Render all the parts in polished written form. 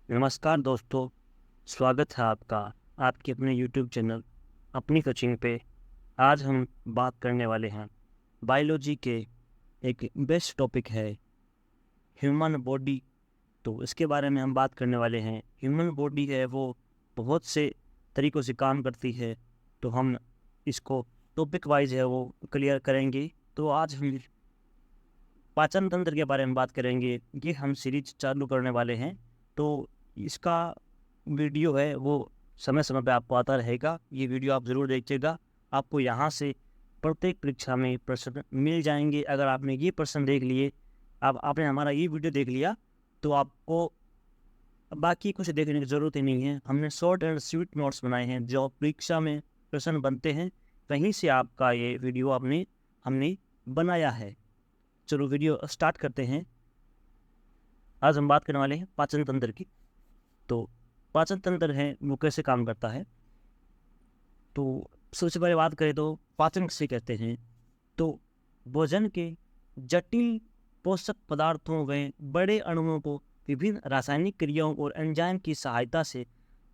नमस्कार दोस्तों, स्वागत है आपका आपके अपने यूट्यूब चैनल अपनी कोचिंग पे। आज हम बात करने वाले हैं बायोलॉजी के एक बेस्ट टॉपिक है ह्यूमन बॉडी। तो इसके बारे में हम बात करने वाले हैं। ह्यूमन बॉडी है वो बहुत से तरीक़ों से काम करती है, तो हम इसको टॉपिक वाइज है वो क्लियर करेंगे। तो आज हम पाचन तंत्र के बारे में बात करेंगे। ये हम सीरीज चालू करने वाले हैं, तो इसका वीडियो है वो समय समय पे आपको आता रहेगा। ये वीडियो आप ज़रूर देखिएगा। आपको यहाँ से प्रत्येक परीक्षा में प्रश्न मिल जाएंगे। अगर आपने ये प्रश्न देख लिए, आपने हमारा ये वीडियो देख लिया, तो आपको बाकी कुछ देखने की ज़रूरत ही नहीं है। हमने शॉर्ट एंड स्वीट नोट्स बनाए हैं जो परीक्षा में प्रश्न बनते हैं, कहीं से आपका ये वीडियो हमने बनाया है। चलो वीडियो स्टार्ट करते हैं। आज हम बात करने वाले हैं पाचन तंत्र की। तो पाचन तंत्र है वो कैसे काम करता है। तो सबसे पहले बात करें तो पाचन किसे कहते हैं। तो भोजन के जटिल पोषक पदार्थों व बड़े अणुओं को विभिन्न रासायनिक क्रियाओं और एंजाइम की सहायता से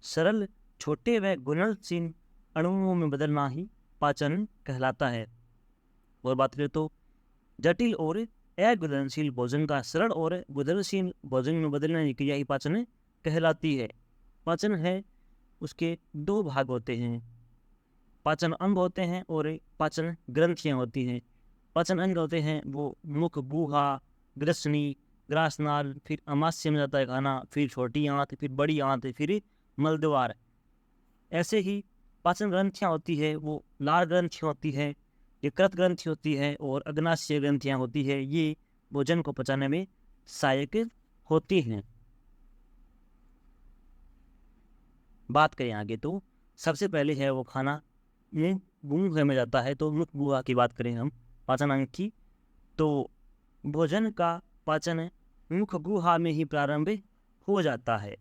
सरल छोटे व घुलनशील अणुओं में बदलना ही पाचन कहलाता है। और बात करें तो जटिल और अघुलनशील भोजन का सरल और घुलनशील भोजन में बदलने की क्रिया ही पाचन कहलाती है। पाचन है उसके दो भाग होते हैं, पाचन अंग होते हैं और पाचन ग्रंथियां होती हैं। पाचन अंग होते हैं वो मुख, गुहा, ग्रसनी, ग्रासनाल, फिर अमाशय में जाता है खाना, फिर छोटी आंत, फिर बड़ी आंत, फिर मलद्वार। ऐसे ही पाचन ग्रंथियां होती है वो लाल ग्रंथि होती है, यकृत ग्रंथि होती है और अग्नाशय ग्रंथियां होती है। ये भोजन को पचाने में सहायक होती हैं। बात करें आगे तो सबसे पहले है वो खाना मुंह गुहा में जाता है। तो मुख गुहा की बात करें हम पाचन अंग की, तो भोजन का पाचन मुख गुहा में ही प्रारंभ हो जाता है।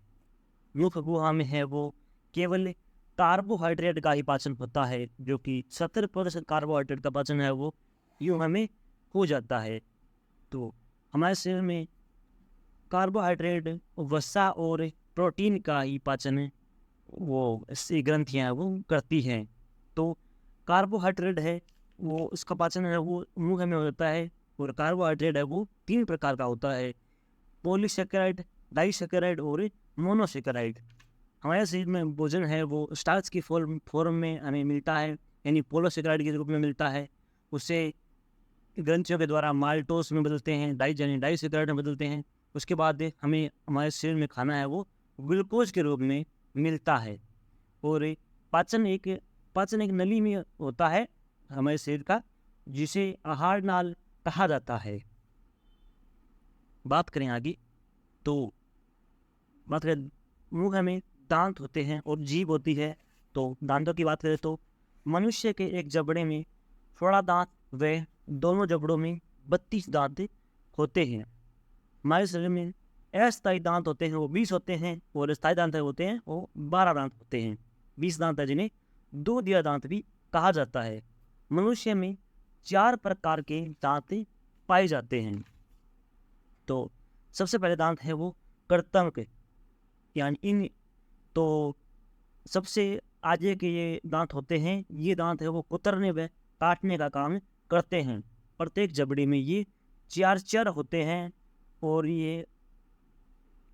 मुख गुहा में है वो केवल कार्बोहाइड्रेट का ही पाचन होता है, जो कि 70% कार्बोहाइड्रेट का पाचन है वो यूं हमें हो जाता है। तो हमारे शरीर में कार्बोहाइड्रेट, वसा और प्रोटीन का ही पाचन वो इससे ग्रंथियाँ वो करती हैं। तो कार्बोहाइड्रेट है वो इसका पाचन है वो मुंह में होता है। और कार्बोहाइड्रेट है वो 3 प्रकार का होता है, पॉलीसेकेराइड, डाइसेकेराइड और मोनोसेकेराइड। हमारे शरीर में भोजन है वो स्टार्च की फॉर्म में हमें मिलता है, यानी पॉलीसेकेराइड के रूप में मिलता है। उसे ग्रंथियों के द्वारा माल्टोस में बदलते हैं, डाइसेकेराइड में बदलते हैं। उसके बाद हमें हमारे शरीर में खाना है वो ग्लूकोज के रूप में मिलता है। और पाचन एक नली में होता है हमारे शरीर का, जिसे आहार नाल कहा जाता है। बात करें आगे तो बात करें मुंह में दांत होते हैं और जीभ होती है। तो दांतों की बात करें तो मनुष्य के एक जबड़े में 16 दांत व दोनों जबड़ों में 32 दांत होते हैं। हमारे शरीर में अस्थायी दांत होते हैं वो 20 होते हैं, और स्थायी दांत होते हैं वो 12 दांत होते हैं। 20 दांत है जिन्हें दूधिया दांत भी कहा जाता है। मनुष्य में 4 प्रकार के दांत पाए जाते हैं। तो सबसे पहले दांत है वो कर्तंक, यानी इन तो सबसे आगे के ये दांत होते हैं। ये दांत है वो कुतरने व काटने का काम करते हैं। प्रत्येक जबड़े में ये 4 होते हैं, और ये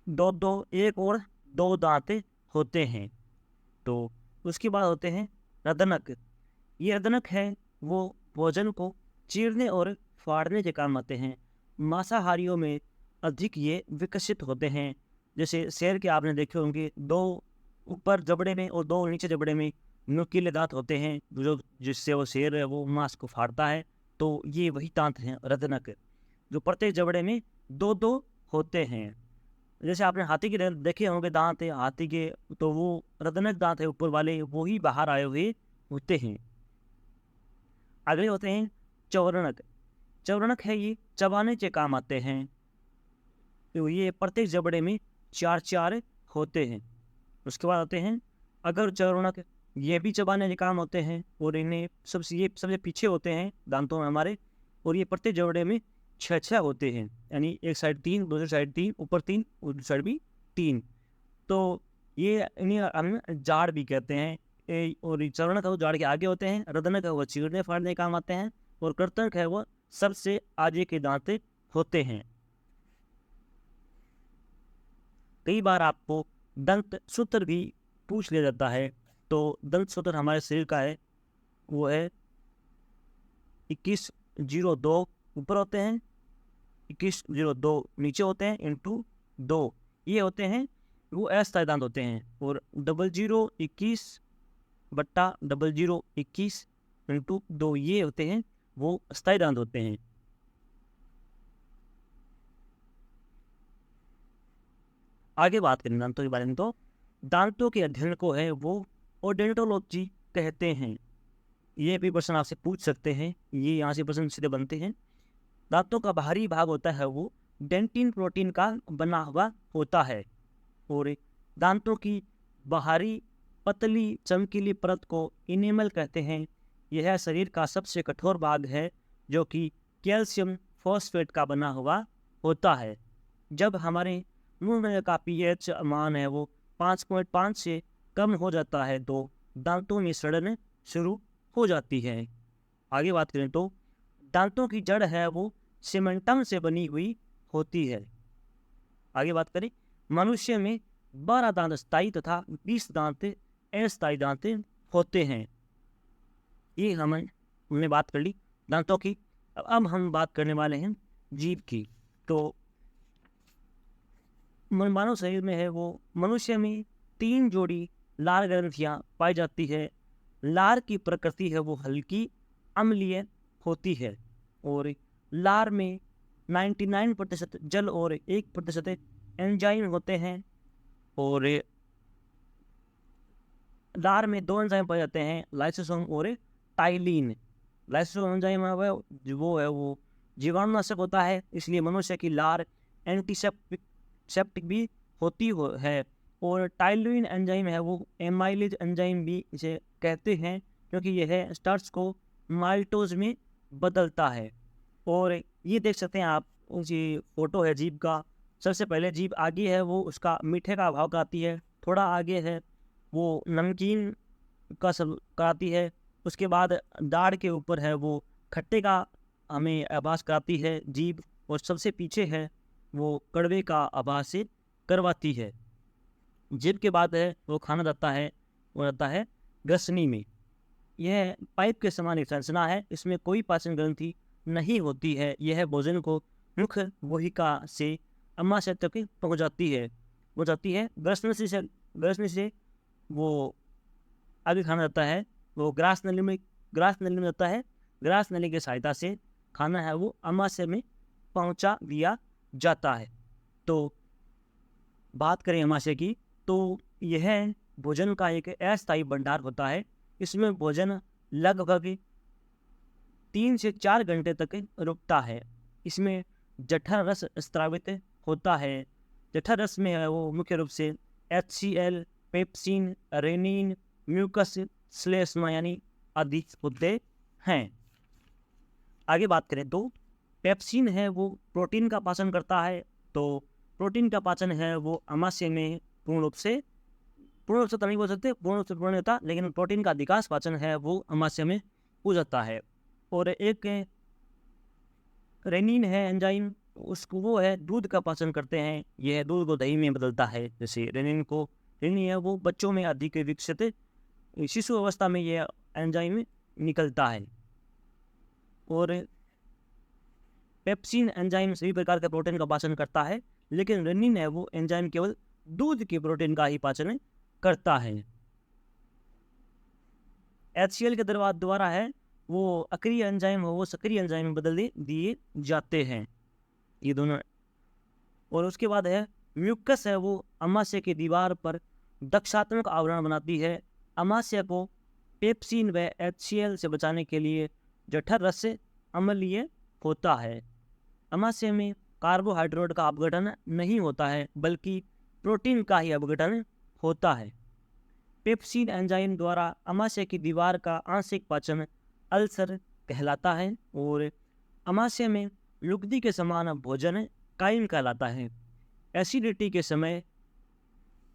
एक और 2 दांत होते हैं। तो उसके बाद होते हैं रदनक। ये रदनक है वो भोजन को चीरने और फाड़ने के काम आते हैं। मांसाहारियों में अधिक ये विकसित होते हैं। जैसे शेर के आपने देखे होंगे 2 ऊपर जबड़े में और 2 नीचे जबड़े में नुकीले दांत होते हैं, जो जिससे वो शेर है वो मांस को फाड़ता है। तो ये वही दांत हैं रदनक, जो प्रत्येक जबड़े में 2 होते हैं। जैसे आपने हाथी के देखे होंगे दांत है हाथी के, तो वो रदनक दांत है ऊपर वाले, वो ही बाहर आए हुए होते हैं। अगले होते हैं चौरणक। चौरणक है ये चबाने के काम आते हैं। तो ये प्रत्येक जबड़े में 4 होते हैं। उसके बाद आते हैं अगर चौरणक, ये भी चबाने के काम होते हैं, और इन्हें सबसे पीछे होते हैं दांतों में हमारे। और ये प्रत्येक जबड़े में 6 होते हैं, यानी एक साइड 3, दूसरी साइड 3, ऊपर 3 और दूसरी साइड भी 3। तो ये इन्हें हम जाड़ भी कहते हैं। और चरण का वो जाड़ के आगे होते हैं, रदनक है वो चीरने फाड़ने काम आते हैं, और कर्तनक है वो सबसे आगे के दांत होते हैं। कई बार आपको दंत सूत्र भी पूछ लिया जाता है। तो दंत सूत्र हमारे शरीर का है, वो है 2102 ऊपर होते हैं, 2102 नीचे होते हैं, इंटू 2 ये होते हैं वो अस्थायी दांत होते हैं। और 0021/0021 इंटू 2 ये होते हैं वो स्थायी दांत होते हैं। आगे बात करें दांतों के बारे में, तो दांतों के अध्ययन को है वो ओडेंटोलॉजी कहते हैं। ये भी प्रश्न आपसे पूछ सकते हैं, ये यहाँ से प्रश्न सीधे बनते हैं। दांतों का बाहरी भाग होता है वो डेंटिन प्रोटीन का बना हुआ होता है, और दांतों की बाहरी पतली चमकीली परत को इनेमल कहते हैं। यह शरीर का सबसे कठोर भाग है जो कि कैल्शियम फॉस्फेट का बना हुआ होता है। जब हमारे मुंह में का पीएच मान है वो 5.5 से कम हो जाता है तो दांतों में सड़न शुरू हो जाती है। आगे बात करें तो दांतों की जड़ है वो सीमेंटम से बनी हुई होती है। आगे बात करें, मनुष्य में 12 दांत स्थायी तथा 20 दांत अस्थायी दांत होते हैं। ये हमने बात कर ली दांतों की। अब हम बात करने वाले हैं जीभ की। तो मानव शरीर में है वो मनुष्य में 3 जोड़ी लार ग्रंथियां पाई जाती है। लार की प्रकृति है वो हल्की अम्लीय होती है, और लार में 99% जल और 1% एंजाइम होते हैं। और लार में 2 एंजाइम पाए जाते हैं, लाइसोसोम और टाइलिन। लाइसोसोम एंजाइम है वो जीवाणुनाशक होता है, इसलिए मनुष्य की लार एंटीसेप्टिक भी होती है। और टाइलिन एंजाइम है वो एमाइलेज एंजाइम भी इसे कहते हैं, क्योंकि यह स्टार्च को माल्टोज में बदलता है। और ये देख सकते हैं आप, जी फोटो है जीभ का। सबसे पहले जीभ आगे है वो उसका मीठे का भाव कराती है, थोड़ा आगे है वो नमकीन का सब कराती है, उसके बाद दाढ़ के ऊपर है वो खट्टे का हमें आभास कराती है जीभ, और सबसे पीछे है वो कड़वे का आभास करवाती है। जीभ के बाद है वो खाना जाता है, वो जाता है ग्रसनी में। यह पाइप के समान एक संरचना है, इसमें कोई पाचन ग्रंथि नहीं होती है। यह भोजन को मुख्य वाहिका से अमाशय तक पहुँचाती है। ग्रसनी से वो आगे खाना जाता है वो ग्रास नली में जाता है। ग्रास नली की सहायता से खाना है वो अमाशय में पहुंचा दिया जाता है। तो बात करें अमाशय की, तो यह भोजन का एक अस्थायी भंडार होता है। इसमें भोजन लगभग 3 से 4 घंटे तक रुकता है। इसमें जठर रस स्रावित होता है। जठर रस में है वो मुख्य रूप से HCl, पेप्सिन, रेनिन, म्यूकस, श्लेष्मा यानी आदि होते हैं। आगे बात करें तो पेप्सिन है वो प्रोटीन का पाचन करता है। तो प्रोटीन का पाचन है वो अमाशय में पूर्ण रूप से तो नहीं बोल सकते, पूर्ण रूप से पूर्ण होता, लेकिन प्रोटीन का अधिकांश पाचन है वो अमाशय में हो जाता है। और एक रेनिन है एंजाइम, उसको वो है दूध का पाचन करते हैं। यह दूध को दही में बदलता है। जैसे रेनिन है वो बच्चों में अधिक विकसित शिशु अवस्था में यह एंजाइम निकलता है। और पेप्सिन एंजाइम सभी प्रकार के प्रोटीन का पाचन करता है, लेकिन रेनिन है वो एंजाइम केवल दूध के प्रोटीन का ही पाचन करता है। HCl के द्वारा है वो अक्रिय एंजाइम हो वो सक्रिय एंजाइम में बदल दिए जाते हैं, ये दोनों। और उसके बाद है म्यूकस है वो अमाशय की दीवार पर दक्षात्मक आवरण बनाती है। अमाशय को पेप्सिन व HCl से बचाने के लिए जठर रस अम्लीय होता है। अमाशय में कार्बोहाइड्रेट का अपघटन नहीं होता है, बल्कि प्रोटीन का ही अपघटन होता है। पेप्सिन एंजाइम द्वारा अमाशय की दीवार का आंशिक पाचन अल्सर कहलाता है, और अमाशय में लुगदी के समान भोजन कायम कहलाता है। एसिडिटी के समय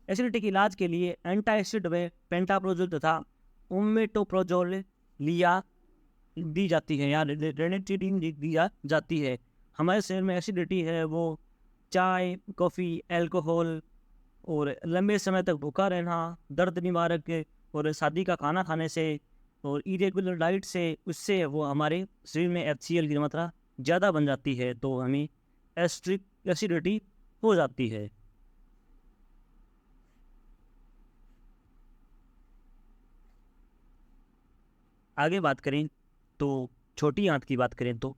एसिडिटी के इलाज के लिए एंटासिड व पेंटाप्रोजोल तथा ओमेटोप्रोजोल लिया दी जाती है या रेनिटिडीन दी जाती है। हमारे शरीर में एसिडिटी है वो चाय, कॉफ़ी, अल्कोहल और लंबे समय तक भूखा रहना, दर्द निवारक और शादी का खाना खाने से और इरेगुलर डाइट से, उससे वो हमारे शरीर में HCl की मात्रा ज़्यादा बन जाती है, तो हमें एसिडिटी हो जाती है। आगे बात करें तो छोटी आंत की बात करें तो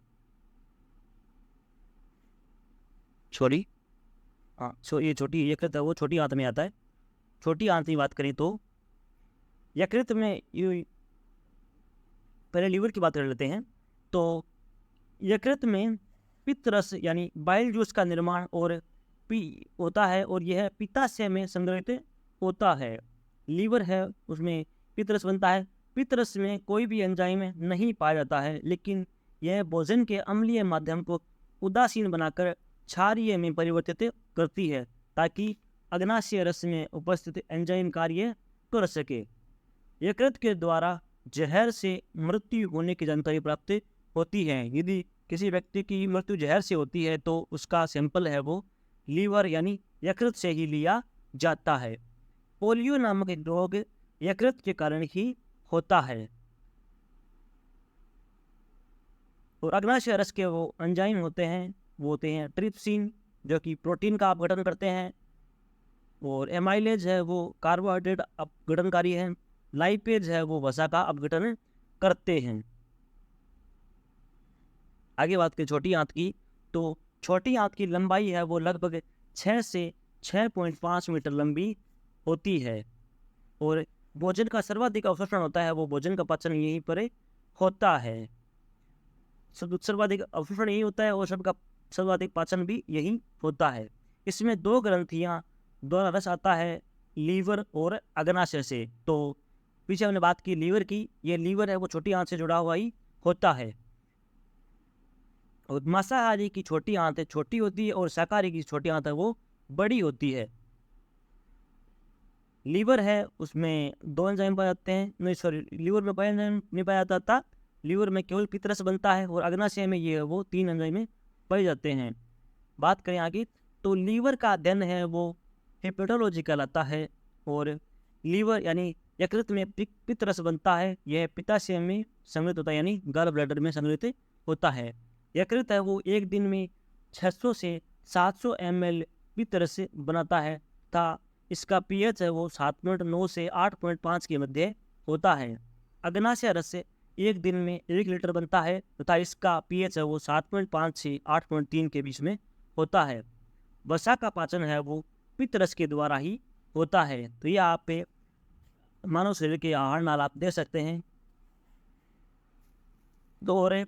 ये छोटी यकृत है वो छोटी आंत में आता है। छोटी आंत की बात करें तो यकृत में पहले लीवर की बात कर लेते हैं। तो यकृत में पित्त रस यानी बाइल जूस का निर्माण और पी होता है और यह पित्ताशय में संग्रहित होता है। लीवर है उसमें पित्त रस बनता है। पित्त रस में कोई भी एंजाइम नहीं पाया जाता है, लेकिन यह भोजन के अम्लीय माध्यम को उदासीन बनाकर क्षारीय में परिवर्तित करती है ताकि अग्नाशय रस में उपस्थित एंजाइम कार्य कर सके। यकृत के द्वारा जहर से मृत्यु होने की जानकारी प्राप्त होती है। यदि किसी व्यक्ति की मृत्यु जहर से होती है तो उसका सैंपल है वो लीवर यानी यकृत से ही लिया जाता है। पोलियो नामक एक रोग यकृत के कारण ही होता है। और अग्नाशय रस के वो एंजाइम होते हैं वो होते हैं ट्रिप्सिन जो कि प्रोटीन का अपघटन करते हैं, और एमाइलेज है वो कार्बोहाइड्रेट अपघटनकारी है, लाइपेज है वो वसा का अपघटन करते हैं। आगे बात करें छोटी आंत की, तो छोटी आंत की लंबाई है वो लगभग 6 से 6.5 मीटर लंबी होती है, और भोजन का सर्वाधिक अवशोषण होता है वो भोजन का पाचन यहीं पर होता है। सर्वाधिक अवशोषण यही होता है और सबका सर्वाधिक पाचन भी यही होता है। इसमें 2 ग्रंथियां द्वारा रस आता है, लीवर और अग्नाशय से। तो पीछे हमने बात की लीवर की, ये लीवर है वो छोटी आंत से जुड़ा हुआ ही होता है। और मांसाहारी की छोटी आंत छोटी होती है और शाकाहारी की छोटी आंत है वो बड़ी होती है। लीवर है उसमें 2 एंजाइम पाए जाते हैं, नहीं सॉरी, लीवर में कोई एंजाइम नहीं पाया जाता था। लीवर में केवल पित्त रस बनता है और अग्नाशय में ये वो 3 एंजाइम पाए जाते हैं। बात करें आगे तो लीवर का अध्ययन है वो हेपेटोलॉजी कहलाता है, और लीवर यानी यकृत में पित्त रस बनता है, यह पित्ताशय में संग्रहित होता है यानी गॉल ब्लैडर में संग्रहित होता है। यकृत है वो एक दिन में 600 से 700 ml पित्त रस बनाता है तथा इसका pH है वो 7.9 से 8.5 के मध्य होता है। अग्नाशय रस से एक दिन में 1 लीटर बनता है तथा इसका pH है वो 7.5 से 8.3 के बीच में होता है। वसा का पाचन है वो पित्त रस के द्वारा ही होता है। तो यह आप पे मानव शरीर के आहार नाल आप दे सकते हैं। तो और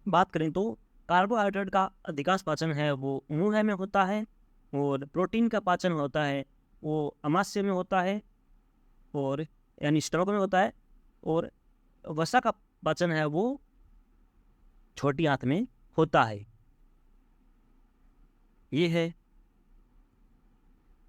बात करें तो कार्बोहाइड्रेट का अधिकांश पाचन है वो मुंह में होता है, और प्रोटीन का पाचन होता है वो अमाशय में होता है और यानी स्टमक में होता है, और वसा का पाचन है वो छोटी आंत में होता है। ये है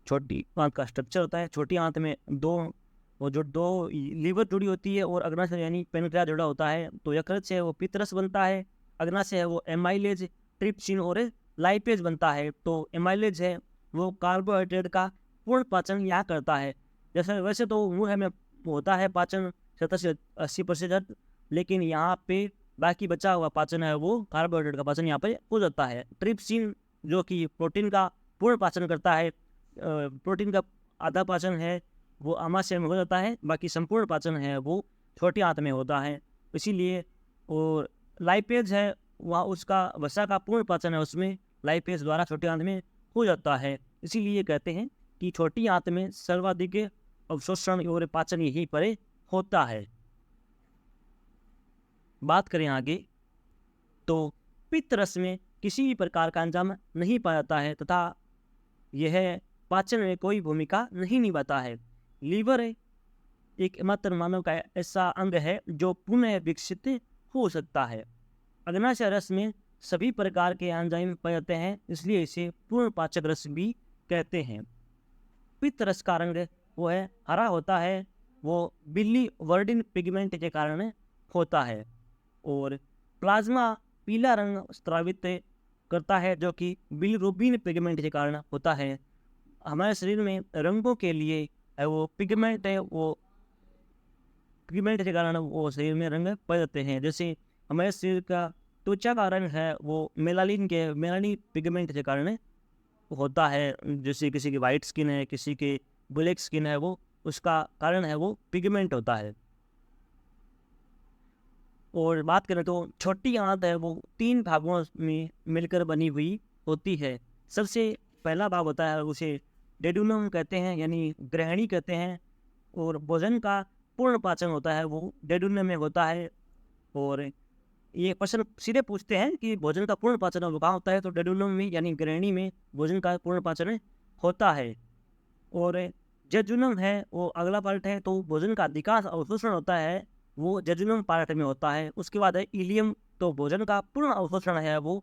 छोटी आंत का स्ट्रक्चर होता है। छोटी आंत में दो लीवर जुड़ी होती है और अग्नाशय यानी पेनक्रियास जुड़ा होता है। तो यकृत से वो पित्त रस बनता है, अग्नाशय है वो एमाइलेज, ट्रिप्सिन और लाइपेज बनता है। तो एमाइलेज है वो कार्बोहाइड्रेट का पूर्ण पाचन यहाँ करता है। जैसे वैसे तो मुंह में होता है पाचन 70 से 80%, लेकिन यहाँ पे बाकी बचा हुआ पाचन है वो कार्बोहाइड्रेट का पाचन यहाँ पे हो जाता है। ट्रिप्सिन जो कि प्रोटीन का पूर्ण पाचन करता है, प्रोटीन का आधा पाचन है वो आमाशय में हो जाता है, बाकी संपूर्ण पाचन है वो छोटी आंत में होता है। इसीलिए और लाइपेज है वहाँ उसका वसा का पूर्ण पाचन है उसमें लाइपेज द्वारा छोटी आंत में हो जाता है। इसीलिए कहते हैं कि छोटी आंत में सर्वाधिक अवशोषण और पाचन यहीं पर होता है। बात करें आगे तो पित्त रस में किसी भी प्रकार का एंजाइम नहीं पाया जाता है तथा यह पाचन में कोई भूमिका नहीं निभाता है। लीवर एकमात्र मानव का ऐसा अंग है जो पुनः विकसित हो सकता है। अग्नाशय रस में सभी प्रकार के एंजाइम पाए जाते हैं, इसलिए इसे पूर्ण पाचक रस भी कहते हैं। पित्त रस का रंग वो है हरा होता है, वो बिलीवर्डिन पिगमेंट के कारण होता है। और प्लाज्मा पीला रंग स्रावित करता है जो कि बिलीरुबिन पिगमेंट के कारण होता है। हमारे शरीर में रंगों के लिए वो पिगमेंट है, वो पिगमेंट के कारण वो शरीर में रंग पाए जाते हैं। जैसे हमारे शरीर का त्वचा का रंग है वो मेलानिन पिगमेंट के कारण होता है। जैसे किसी की वाइट स्किन है, किसी की ब्लैक स्किन है, वो उसका कारण है वो पिगमेंट होता है। और बात करें तो छोटी आंत है वो 3 भागों में मिलकर बनी हुई होती है। सबसे पहला भाग होता है उसे डेडुनम कहते हैं, यानी ग्रहणी कहते हैं। और भोजन का पूर्ण पाचन होता है वो डेडुनम में होता है। और ये प्रश्न सीधे पूछते हैं कि भोजन का पूर्ण पाचन वो कहाँ होता है, तो डेडुनम में यानी ग्रहणी में भोजन का पूर्ण पाचन होता है। और जेजुनम है वो अगला पार्ट है, तो भोजन का अधिकांश अवशोषण होता है वो जेजुनम पार्ट में होता है। उसके बाद है इलियम, तो भोजन का पूर्ण अवशोषण है वो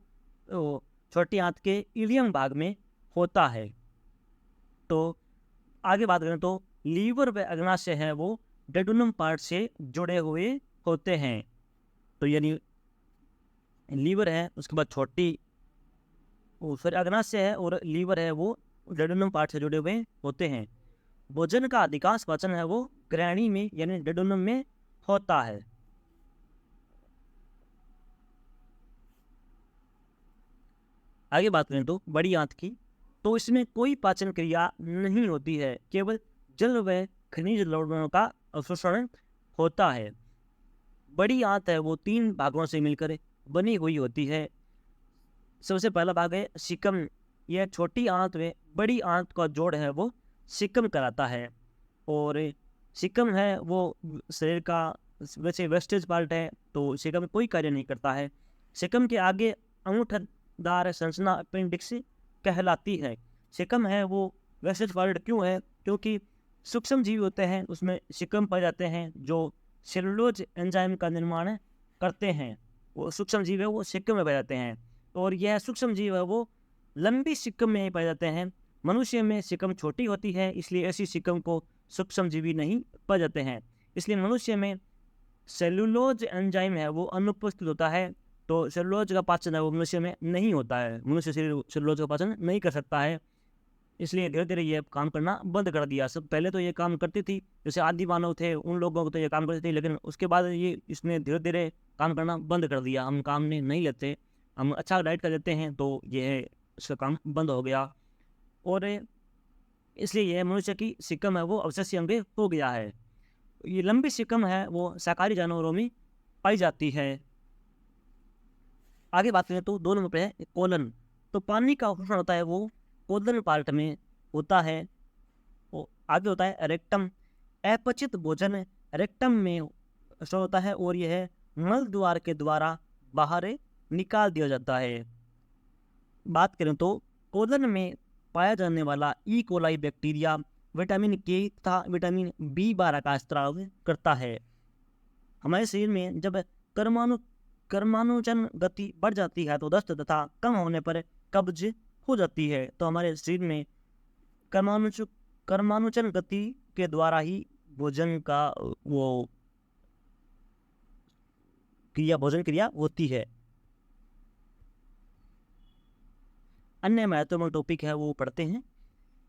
छोटी आंत के इलियम भाग में होता है। तो आगे बात करें तो लीवर व अग्नाशय है वो डेडुनम पार्ट से जुड़े हुए होते हैं। तो यानी लीवर है, उसके बाद छोटी फिर अग्नाशय है और लीवर है वो डेडुनम पार्ट से जुड़े हुए होते हैं। भोजन का अधिकांश पाचन है वो ग्रहणी में यानी डेडुनम में होता है। आगे बात करें तो बड़ी आंत की, तो इसमें कोई पाचन क्रिया नहीं होती है, केवल जल व खनिज लवणों का अवशोषण होता है। बड़ी आंत है वो 3 भागों से मिलकर बनी हुई होती है। सबसे पहला भाग है सिकम। यह छोटी आंत में बड़ी आंत का जोड़ है वो सिकम कराता है। और सिकम है वो शरीर का वैसे वेस्टेज पार्ट है, तो सिकम में कोई कार्य नहीं करता है। सिकम के आगे अंगूठेदार संरचना अपेंडिक्स कहलाती है। सिकम है वो वेस्टेज पार्ट क्यों है, क्योंकि सूक्ष्म जीव होते हैं उसमें सिकम पाए जाते हैं जो सेलुलोज एंजाइम का निर्माण करते हैं। वो सूक्ष्म जीव है वो सिकम में पाए जाते हैं। और यह सूक्ष्म जीव है वो लंबी सिकम में ही पाए जाते हैं। मनुष्य में सिकम छोटी होती है, इसलिए ऐसी सिकम को सूक्ष्म जीवी नहीं पाए जाते हैं। इसलिए मनुष्य में सेलुलोज एंजाइम है वो अनुपस्थित होता है। तो सेलुलोज का पाचन है वो मनुष्य में नहीं होता है, मनुष्य शरीर सेलुलोज का पाचन नहीं कर सकता है। इसलिए धीरे धीरे ये काम करना बंद कर दिया। सब पहले तो ये काम करती थी, जैसे आदि मानव थे उन लोगों को तो ये काम करती थी, लेकिन उसके बाद ये इसने धीरे धीरे काम करना बंद कर दिया। हम काम नहीं लेते, हम अच्छा डाइट कर लेते हैं, तो ये इसका काम बंद हो गया। और इसलिए यह मनुष्य की सिकम है वो अवशेष्य अंग हो गया है। ये लंबी सिकम है वो शाकाहारी जानवरों में पाई जाती है। आगे बात करें तो 2 नंबर पे है कोलन। तो पानी का अवशोषण होता है वो कोलन पार्ट में होता है। वो आगे होता है रेक्टम। अपचित भोजन रेक्टम में स्टोर होता है और यह मल द्वार के द्वारा बाहर निकाल दिया जाता है। बात करें तो कोलन में पाया जाने वाला ई कोलाई बैक्टीरिया विटामिन के तथा विटामिन B12 का स्त्राव करता है। हमारे शरीर में जब कर्मानुचन गति बढ़ जाती है तो दस्त तथा कम होने पर कब्ज हो जाती है। तो हमारे शरीर में कर्मानुचन गति के द्वारा ही भोजन का वो भोजन क्रिया होती है। अन्य महत्वपूर्ण टॉपिक है वो पढ़ते हैं।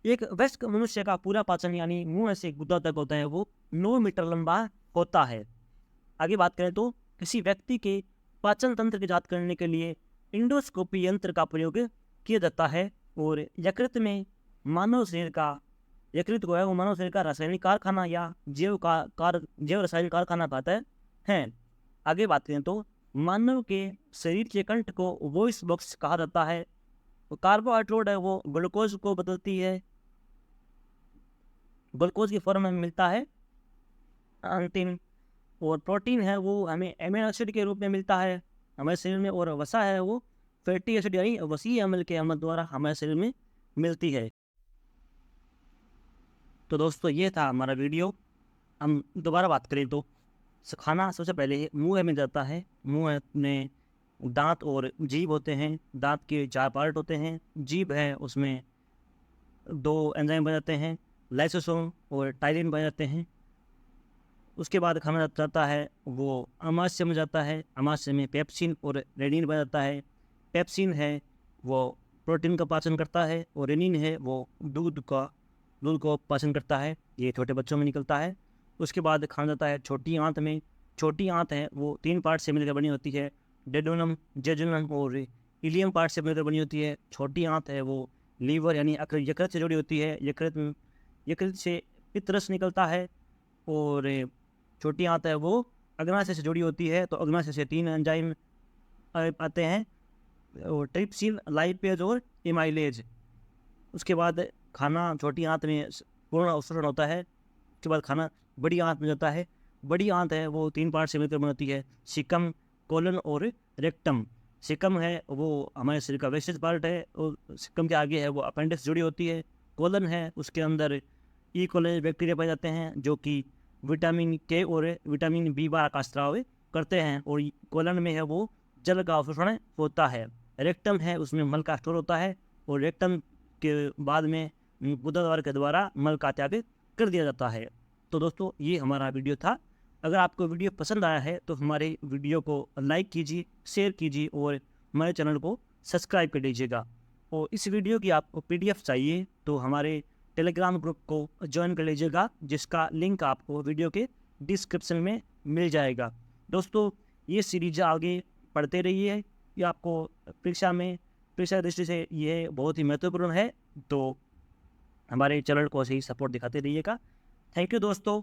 एक वयस्क मनुष्य का पूरा पाचन यानी मुंह से गुदा तक होता है वो 9 मीटर लंबा होता है। आगे बात करें तो किसी व्यक्ति के पाचन तंत्र की जांच करने के लिए इंडोस्कोपी यंत्र का प्रयोग किया जाता है। और यकृत में मानव शरीर का यकृत को है वो मानव शरीर का रासायनिक कारखाना या जैव रासायनिक कारखाना कहते हैं। आगे बात करें तो मानव के शरीर के कंठ को वॉइस बॉक्स कहा जाता है। कार्बोहाइड्रेट है वो ग्लूकोज को बदलती है, ग्लूकोज की फॉर्म में मिलता है अंतिम। और प्रोटीन है वो हमें एमिनो एसिड के रूप में मिलता है हमारे शरीर में। और वसा है वो फैटी एसिड यानी वसीय अम्ल के अम्ल द्वारा हमारे शरीर में मिलती है। तो दोस्तों ये था हमारा वीडियो। हम दोबारा बात करें तो खाना सबसे पहले मुंह में जाता है। मुंह में दांत और जीभ होते हैं। दांत के 4 पार्ट होते हैं। जीभ है उसमें 2 एंजाइम बन जाते हैं। लाइसोसोम और टाइलिन बन जाते हैं। उसके बाद खाना जाता है वो अमाशय में जाता है। अमाशय में पेप्सिन और रेनिन बन जाता है। पेप्सिन है वो प्रोटीन का पाचन करता है और रेनिन है वो दूध को पाचन करता है। ये छोटे बच्चों में निकलता है। उसके बाद खाना जाता है छोटी आंत में। छोटी आंत है वो 3 पार्ट से मिलकर बनी होती है, डेडोनम, जेजुनम और इलियम पार्ट से मिलकर बनी होती है। छोटी आंत है वो लीवर यानी यकृत से जुड़ी होती है। यकृत से पित्त निकलता है। और छोटी आंत है वो अग्नाशय से जुड़ी होती है। तो अग्नाशय से 3 एंजाइम आते हैं, और ट्रिप्सिन, लाइपेज और एमाइलेज। उसके बाद खाना छोटी आंत में पूर्ण अवशोषण होता है। उसके बाद खाना बड़ी आंत में जाता है। बड़ी आंत है वो 3 पार्ट से मिलकर बनती है, सिकम, कोलन और रेक्टम। सिकम है वो हमारे शरीर का वेस्टेज पार्ट है, और सिकम के आगे है वो अपेंडिक्स जुड़ी होती है। कोलन है उसके अंदर ई कोलाई बैक्टीरिया पाए जाते हैं जो कि विटामिन के और विटामिन B12 का स्राव करते हैं। और कोलन में है वो जल का अवशोषण होता है। रेक्टम है उसमें मल का स्टोर होता है, और रेक्टम के बाद में गुदाद्वार के द्वारा मल का त्याग कर दिया जाता है। तो दोस्तों ये हमारा वीडियो था। अगर आपको वीडियो पसंद आया है तो हमारे वीडियो को लाइक कीजिए, शेयर कीजिए और हमारे चैनल को सब्सक्राइब कर लीजिएगा। और इस वीडियो की आपको PDF चाहिए तो हमारे टेलीग्राम ग्रुप को ज्वाइन कर लीजिएगा, जिसका लिंक आपको वीडियो के डिस्क्रिप्शन में मिल जाएगा। दोस्तों ये सीरीज आगे पढ़ते रहिए, ये आपको परीक्षा दृष्टि से ये बहुत ही महत्वपूर्ण है। तो हमारे चैनल को ऐसे ही सपोर्ट दिखाते रहिएगा। थैंक यू दोस्तों।